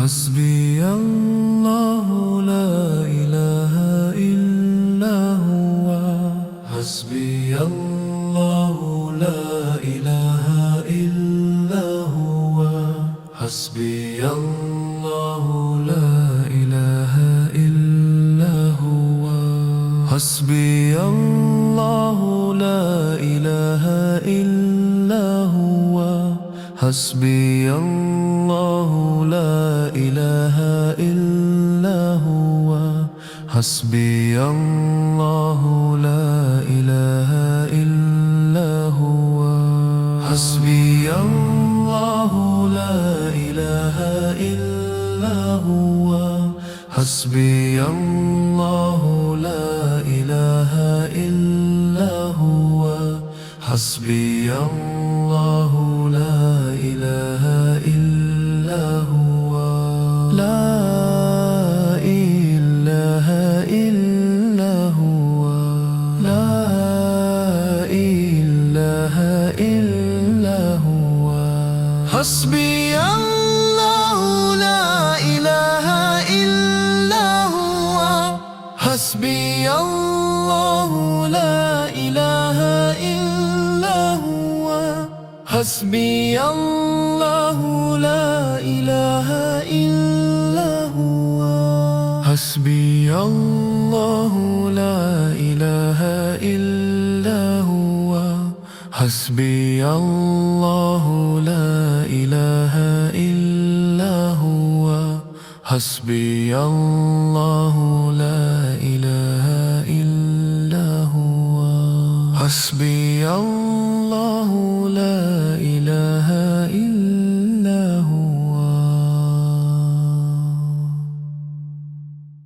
حسبي الله لا إله إلا هو حسبي الله لا إله إلا هو حسبي الله لا إله إلا هو حسبي الله لا إله إلا هو حسبي الله لا إله إلا هو حسبي الله لا إله إلا هو حسبي الله لا إله إلا هو حسبي الله لا إله إلا هو حسبي الله لا إله إلا هو لا إله إلا هو لا إله إلا هو حسبي الله لا إله إلا هو حسبي الله لا إله إلا هو حسبي الله لا إله إلا هو حسبي الله لا إله إلا هو حسبي الله لا إله إلا هو حسبي الله لا إله إلا هو حسبي الله لا